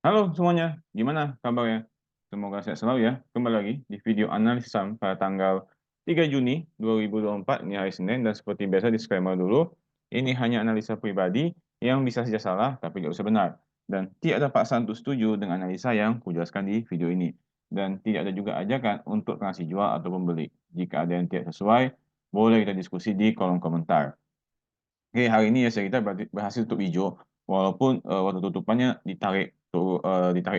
Halo semuanya, gimana kabarnya? Semoga sehat selalu ya. Kembali lagi di video analisis saham pada tanggal 3 Juni 2024, ini hari Senin, dan seperti biasa disclaimer dulu, ini hanya analisa pribadi yang bisa saja salah tapi tidak usah benar. Dan tidak ada paksaan untuk setuju dengan analisa yang kujelaskan di video ini. Dan tidak ada juga ajakan untuk transaksi jual atau pembeli. Jika ada yang tidak sesuai, boleh kita diskusi di kolom komentar. Oke, hari ini ya kita berhasil tutup hijau, walaupun waktu tutupannya ditarik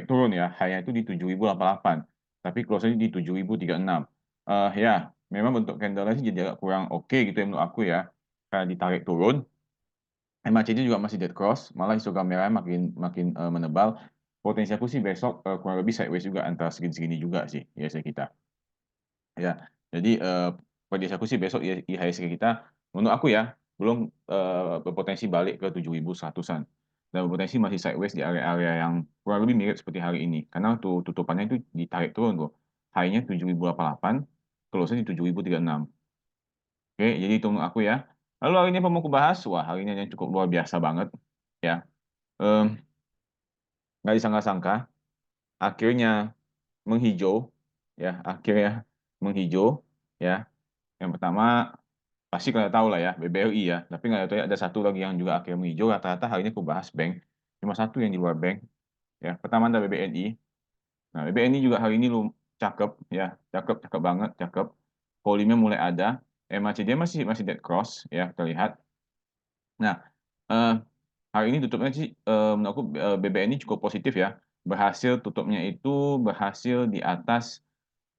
turun ya, hanya itu di 7.088, tapi close-nya di 7.036. Ya, memang bentuk candle-nya sih jadi agak kurang oke gitu ya menurut aku ya, karena ditarik turun. MACD juga masih dead cross, malah histogram merahnya makin makin menebal. Potensi aku sih besok kurang lebih sideways juga antara segini-segini juga sih IHSG kita. Ya, jadi prediksi aku sih besok IHSG kita menurut aku ya belum berpotensi balik ke 7.100-an, dan berpotensi masih sideways di area-area yang kurang lebih mirip seperti hari ini, karena tutupannya itu ditarik turun tuh, high-nya 7.088, close-nya di 7.036. Oke, jadi itu menurut aku ya. Lalu hari ini apa mau aku bahas? Wah, hari ini yang cukup luar biasa banget ya. Nggak disangka-sangka akhirnya menghijau ya, akhirnya menghijau ya. Yang pertama pasti kalian tahu lah ya, BBRI ya. Tapi nggak tahu ya, ada satu lagi yang juga akhirnya menghijau. Rata-rata hari ini aku bahas bank. Cuma satu yang di luar bank. Ya, pertama ada BBNI. Nah, BBNI juga hari ini cakep ya, cakep, cakep banget, cakep. Volume mulai ada. MACD masih masih dead cross ya, kita lihat. Nah, eh, hari ini tutupnya sih menurut aku BBNI cukup positif ya. Berhasil tutupnya itu berhasil di atas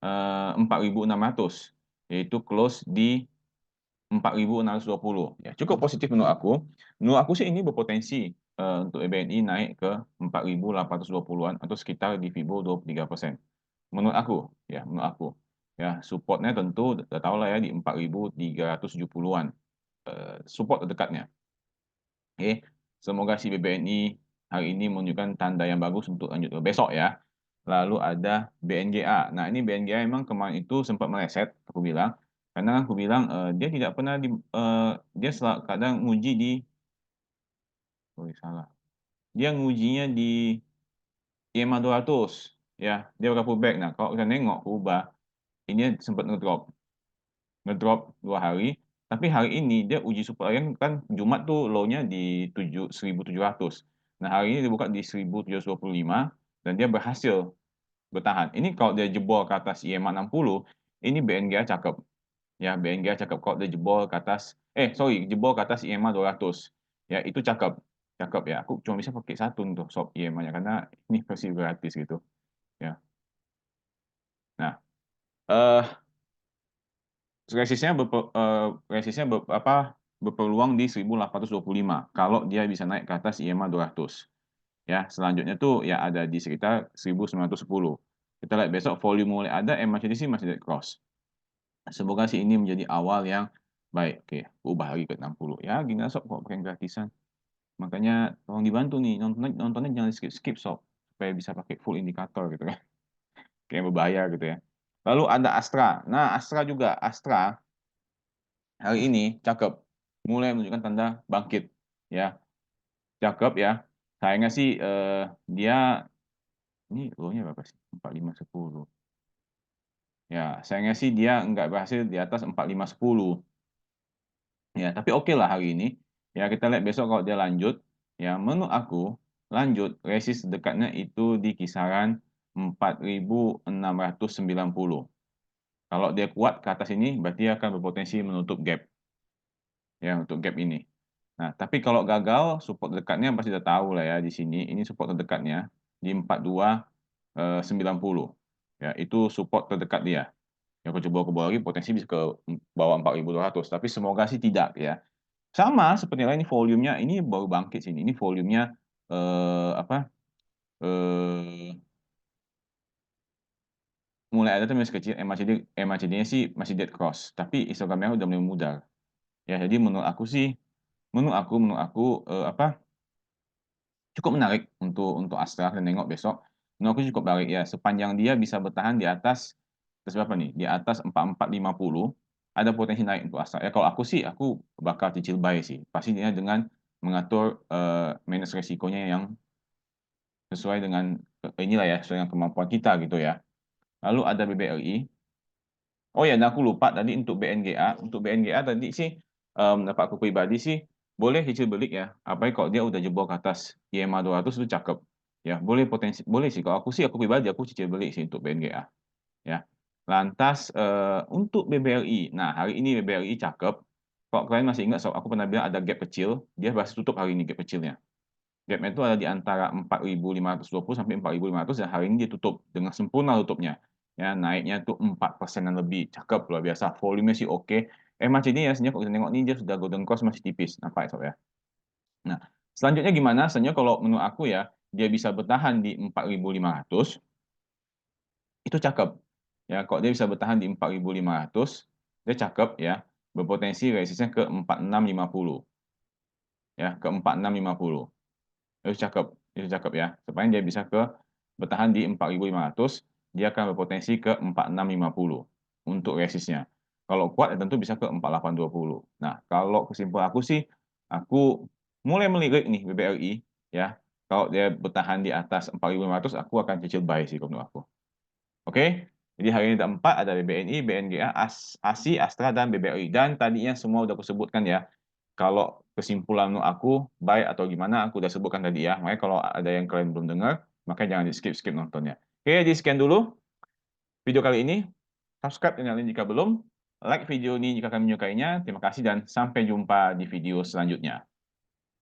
4.600, yaitu close di 4.620 ya, cukup positif menurut aku. Menurut aku sih ini berpotensi untuk EBNI naik ke 4.820-an atau sekitar di Fibo 23%. Menurut aku ya, menurut aku ya, supportnya tentu udah tahu lah ya di 4.370-an, support terdekatnya. Oke, semoga si BBNI hari ini menunjukkan tanda yang bagus untuk lanjut ke besok ya. Lalu ada BNGA. Nah, ini BNGA memang kemarin itu sempat meleset, aku bilang. Karena aku bilang dia tidak pernah dia kadang nguji di, sorry salah. Dia ngujinya di EMA 200 ya, dia bakal pullback. Nah, kalau kita nengok ubah, ini sempat ngedrop 2 hari, tapi hari ini dia uji support yang kan Jumat tuh low-nya di 1.700. Nah, hari ini dibuka di 1.725 dan dia berhasil bertahan. Ini kalau dia jebol ke atas IMA 60, ini BNGA cakep. Ya, BNGA cakep kalau dia jebol ke atas jebol ke atas IMA 200. Ya, itu cakep. Cakep ya. Aku cuma bisa pakai satu untuk shop IMA-nya karena ini versi gratis gitu, ya. Nah, eh resistnya berpeluang di 1.825 kalau dia bisa naik ke atas IMA 200. Ya, selanjutnya tuh ya ada di sekitar 1.910. Kita lihat besok volume mulai ada, MACD sih masih dead cross. Semoga sih ini menjadi awal yang baik. Oke, ubah lagi ke 60. Ya, gini sob kok pakai gratisan. Makanya tolong dibantu nih, nontonnya jangan skip-skip sob, supaya bisa pakai full indikator gitu kan. Kayak berbahaya gitu ya. Lalu ada Astra. Nah, Astra hari ini cakep, mulai menunjukkan tanda bangkit ya, cakep ya. Sayangnya sih dia ini low-nya berapa sih? 4510. Ya, sayangnya sih dia nggak berhasil di atas 4510. Ya, tapi oke lah hari ini. Ya, kita lihat besok kalau dia lanjut. Ya, menurut aku lanjut resist dekatnya itu di kisaran 4.690. Kalau dia kuat ke atas ini berarti akan berpotensi menutup gap. Ya, untuk gap ini. Nah, tapi kalau gagal support dekatnya pasti udah tahu lah ya di sini. Ini support terdekatnya di 4290. Ya, itu support terdekat dia. Yang ke bawah lagi potensi bisa ke bawah 4.200, tapi semoga sih tidak ya. Sama seperti lain, ini volumenya ini baru bangkit sini. Ini volumenya apa? Mulai ada tapi masih kecil. MACD-nya sih masih dead cross, tapi histogramnya udah mulai memudar. Ya, jadi menurut aku cukup menarik untuk Astra dan nengok besok. Menurut aku cukup baik ya, sepanjang dia bisa bertahan di atas berapa nih? Di atas 4450, ada potensi naik untuk Astra. Ya kalau aku sih aku bakal cicil buy sih. Pastinya dengan mengatur manage resikonya yang sesuai dengan inilah ya, sesuai dengan kemampuan kita gitu ya. Lalu ada BBRI. Oh ya, dan aku lupa tadi untuk BNGA. Untuk BNGA tadi sih dapat aku pribadi sih boleh cicil belik ya. Apalagi kalau dia udah jebol ke atas IMA 200 itu cakep. Ya, boleh sih. Kalau aku pribadi aku cicil belik sih untuk BNGA ya. Lantas untuk BBRI. Nah, hari ini BBRI cakep. Kalau kalian masih ingat, so, aku pernah bilang ada gap kecil, dia masih tutup hari ini gap kecilnya. Gapnya itu ada di antara 4.520 sampai 4.500 dan hari ini dia tutup dengan sempurna tutupnya. Ya, naiknya tuh 4%-an lebih. Cakep, luar biasa. Volume sih oke. MACD ya, sebenarnya kalau kita tengok nih dia sudah golden cross masih tipis. Nampak ya, ya. Nah, selanjutnya gimana? Sebenarnya kalau menurut aku ya, dia bisa bertahan di 4.500, itu cakep. Ya, kalau dia bisa bertahan di 4.500, dia cakep ya. Berpotensi resistnya ke 4650. Ya, ke 4650. Itu cakep ya. Supaya dia bisa bertahan di 4.500, dia akan berpotensi ke 4650 untuk resistnya. Kalau kuat ya tentu bisa ke 4820. Nah, kalau kesimpulan aku sih, aku mulai melirik nih BBRI ya. Kalau dia bertahan di atas 4.500, aku akan cicil buy sih menurut aku. Oke? Jadi hari ini ada 4, ada BBNI, BNGA, ASI, Astra, dan BBRI. Dan tadinya semua udah aku sebutkan ya. Kalau kesimpulan aku, buy atau gimana, aku udah sebutkan tadi ya. Makanya kalau ada yang kalian belum dengar, makanya jangan di-skip-skip nontonnya. Oke, jadi sekian dulu video kali ini. Subscribe channel ini jika belum. Like video ini jika kalian menyukainya. Terima kasih dan sampai jumpa di video selanjutnya.